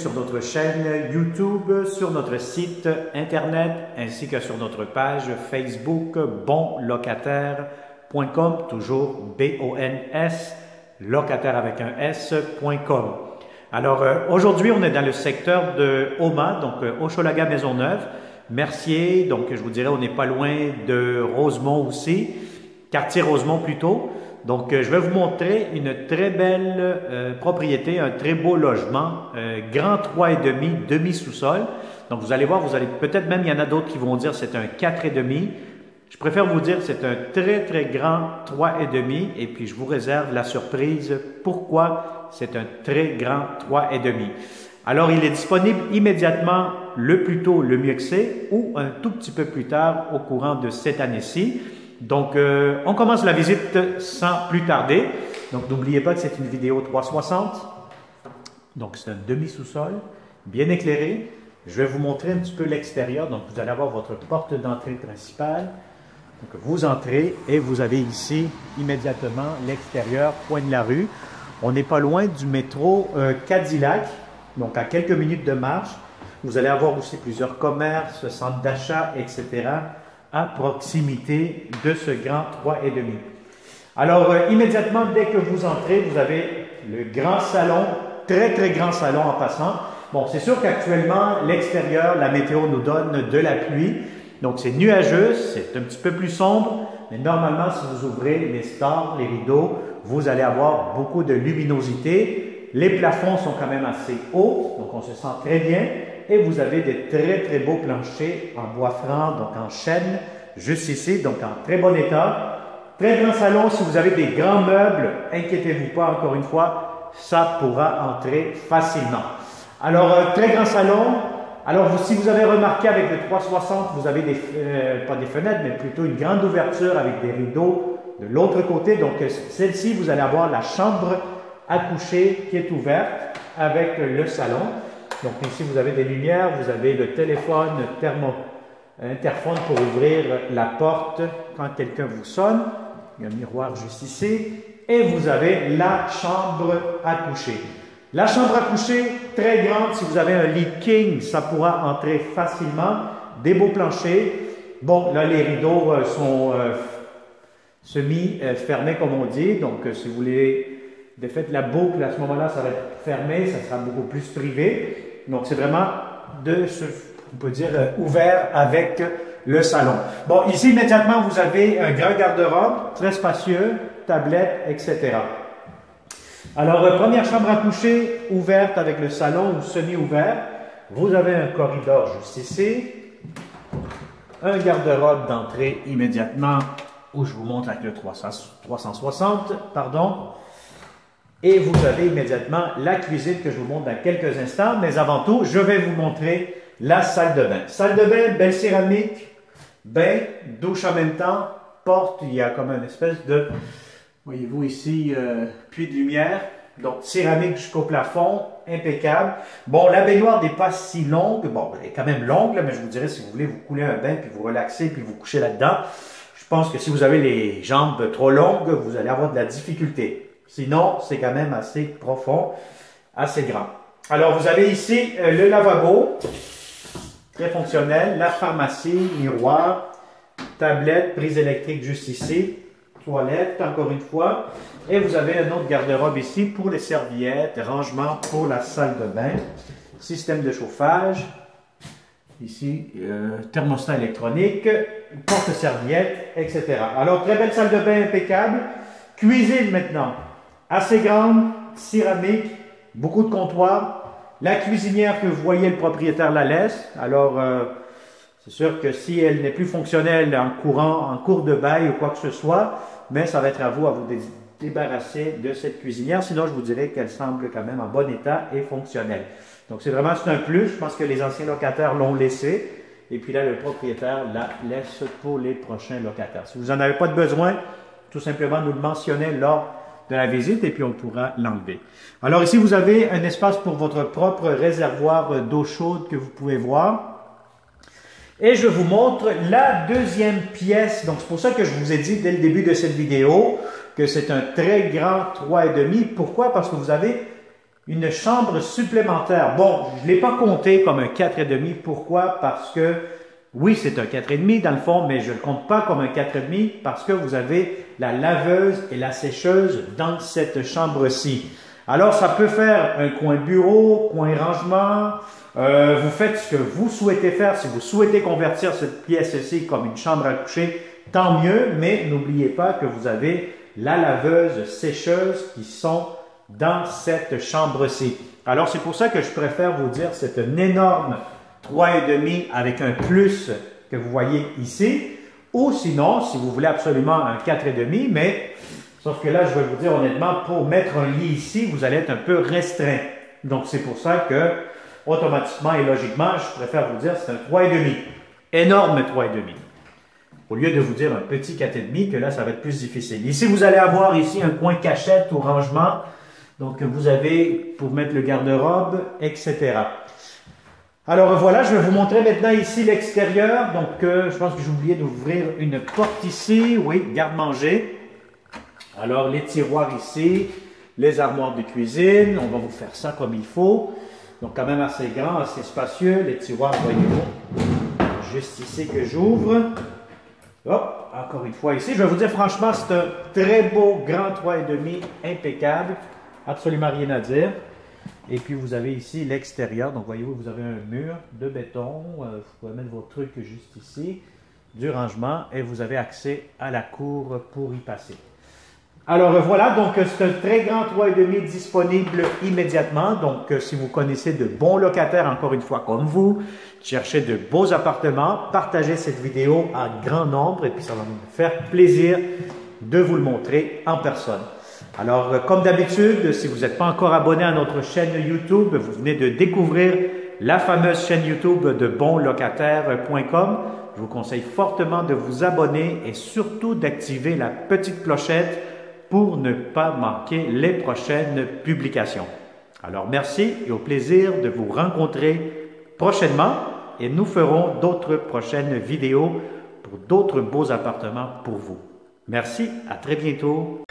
sur notre chaîne YouTube, sur notre site internet ainsi que sur notre page Facebook bonlocataire.com, toujours B-O-N-S, locataire avec un S.com. Alors aujourd'hui, on est dans le secteur de Houma, donc Hochelaga Maisonneuve, Mercier, donc je vous dirais on n'est pas loin de Rosemont aussi, quartier Rosemont plutôt. Donc je vais vous montrer une très belle propriété, un très beau logement, grand 3,5, demi-sous-sol. Donc vous allez voir, vous allez peut-être même, il y en a d'autres qui vont dire c'est un 4,5. Je préfère vous dire c'est un très très grand 3,5 et puis je vous réserve la surprise pourquoi c'est un très grand 3,5. Alors il est disponible immédiatement, le plus tôt le mieux que c'est, ou un tout petit peu plus tard au courant de cette année-ci. Donc on commence la visite sans plus tarder. Donc n'oubliez pas que c'est une vidéo 360. Donc c'est un demi-sous-sol, bien éclairé. Je vais vous montrer un petit peu l'extérieur. Donc vous allez avoir votre porte d'entrée principale. Donc vous entrez et vous avez ici immédiatement l'extérieur, coin de la rue. On n'est pas loin du métro Cadillac, donc à quelques minutes de marche. Vous allez avoir aussi plusieurs commerces, centres d'achat, etc. à proximité de ce grand 3,5. Alors immédiatement dès que vous entrez, vous avez le grand salon, très très grand salon en passant. Bon, c'est sûr qu'actuellement, l'extérieur, la météo nous donne de la pluie. Donc, c'est nuageux, c'est un petit peu plus sombre. Mais normalement, si vous ouvrez les stores, les rideaux, vous allez avoir beaucoup de luminosité. Les plafonds sont quand même assez hauts, donc on se sent très bien. Et vous avez des très, très beaux planchers en bois franc, donc en chêne, juste ici, donc en très bon état. Très grand salon, si vous avez des grands meubles, inquiétez-vous pas, encore une fois, ça pourra entrer facilement. Alors, très grand salon. Alors, si vous avez remarqué avec le 360, vous avez pas des fenêtres, mais plutôt une grande ouverture avec des rideaux de l'autre côté. Donc, celle-ci, vous allez avoir la chambre à coucher qui est ouverte avec le salon. Donc, ici, vous avez des lumières, vous avez le téléphone interphone pour ouvrir la porte quand quelqu'un vous sonne. Il y a un miroir juste ici. Et vous avez la chambre à coucher. La chambre à coucher, très grande, si vous avez un lit king, ça pourra entrer facilement. Des beaux planchers. Bon, là, les rideaux sont semi-fermés, comme on dit. Donc, si vous voulez défaire la boucle, à ce moment-là, ça va être fermé, ça sera beaucoup plus privé. Donc, c'est vraiment on peut dire, ouvert avec le salon. Bon, ici, immédiatement, vous avez un grand garde-robe, très spacieux, tablette, etc. Alors, première chambre à coucher, ouverte avec le salon ou semi-ouvert. Vous avez un corridor juste ici. Un garde-robe d'entrée immédiatement, où je vous montre avec le 360, pardon. Et vous avez immédiatement la cuisine que je vous montre dans quelques instants. Mais avant tout, je vais vous montrer la salle de bain. Salle de bain, belle céramique, bain, douche en même temps, porte, il y a comme une espèce de... Voyez-vous ici, puits de lumière, donc céramique jusqu'au plafond, impeccable. Bon, la baignoire n'est pas si longue, bon, elle est quand même longue, là, mais je vous dirais, si vous voulez vous couler un bain, puis vous relaxer, puis vous coucher là-dedans, je pense que si vous avez les jambes trop longues, vous allez avoir de la difficulté. Sinon, c'est quand même assez profond, assez grand. Alors, vous avez ici le lavabo, très fonctionnel, la pharmacie, miroir, tablette, prise électrique juste ici, toilette, encore une fois. Et vous avez un autre garde-robe ici pour les serviettes, rangement pour la salle de bain, système de chauffage, ici, thermostat électronique, porte-serviette, etc. Alors, très belle salle de bain impeccable. Cuisine maintenant, assez grande, céramique, beaucoup de comptoirs. La cuisinière que vous voyez, le propriétaire la laisse. Alors, c'est sûr que si elle n'est plus fonctionnelle en cours de bail ou quoi que ce soit, mais ça va être à vous débarrasser de cette cuisinière. Sinon, je vous dirais qu'elle semble quand même en bon état et fonctionnelle. Donc, c'est un plus. Je pense que les anciens locataires l'ont laissé. Et puis là, le propriétaire la laisse pour les prochains locataires. Si vous n'en avez pas de besoin, tout simplement nous le mentionnez lors de la visite et puis on pourra l'enlever. Alors ici, vous avez un espace pour votre propre réservoir d'eau chaude que vous pouvez voir. Et je vous montre la deuxième pièce. Donc, c'est pour ça que je vous ai dit dès le début de cette vidéo que c'est un très grand 3,5. Pourquoi? Parce que vous avez une chambre supplémentaire. Bon, je ne l'ai pas compté comme un 4,5. Pourquoi? Parce que, oui, c'est un 4,5 dans le fond, mais je ne le compte pas comme un 4,5 parce que vous avez la laveuse et la sécheuse dans cette chambre-ci. Alors, ça peut faire un coin bureau, coin rangement. Vous faites ce que vous souhaitez faire. Si vous souhaitez convertir cette pièce-ci comme une chambre à coucher, tant mieux, mais n'oubliez pas que vous avez la laveuse, sécheuse qui sont dans cette chambre-ci. Alors, c'est pour ça que je préfère vous dire c'est un énorme 3,5 avec un plus que vous voyez ici. Ou sinon, si vous voulez absolument un 4,5, mais sauf que là, je vais vous dire honnêtement, pour mettre un lit ici, vous allez être un peu restreint. Donc, c'est pour ça que, automatiquement et logiquement, je préfère vous dire c'est un 3,5. Énorme 3,5. Au lieu de vous dire un petit 4,5, que là, ça va être plus difficile. Ici, vous allez avoir ici un coin cachette ou rangement. Donc, vous avez pour mettre le garde-robe, etc. Alors voilà, je vais vous montrer maintenant ici l'extérieur. Donc, je pense que j'ai oublié d'ouvrir une porte ici. Oui, garde-manger. Alors, les tiroirs ici, les armoires de cuisine. On va vous faire ça comme il faut. Donc, quand même assez grand, assez spacieux. Les tiroirs, voyez-vous, juste ici que j'ouvre. Hop, encore une fois ici. Je vais vous dire franchement, c'est un très beau grand 3,5 impeccable. Absolument rien à dire. Et puis, vous avez ici l'extérieur. Donc, voyez-vous, vous avez un mur de béton. Vous pouvez mettre vos trucs juste ici. Du rangement. Et vous avez accès à la cour pour y passer. Alors, voilà. Donc, c'est un très grand 3,5 disponible immédiatement. Donc, si vous connaissez de bons locataires, encore une fois, comme vous, cherchez de beaux appartements, partagez cette vidéo en grand nombre. Et puis, ça va me faire plaisir de vous le montrer en personne. Alors, comme d'habitude, si vous n'êtes pas encore abonné à notre chaîne YouTube, vous venez de découvrir la fameuse chaîne YouTube de bonlocataire.com. Je vous conseille fortement de vous abonner et surtout d'activer la petite clochette pour ne pas manquer les prochaines publications. Alors, merci et au plaisir de vous rencontrer prochainement et nous ferons d'autres prochaines vidéos pour d'autres beaux appartements pour vous. Merci, à très bientôt.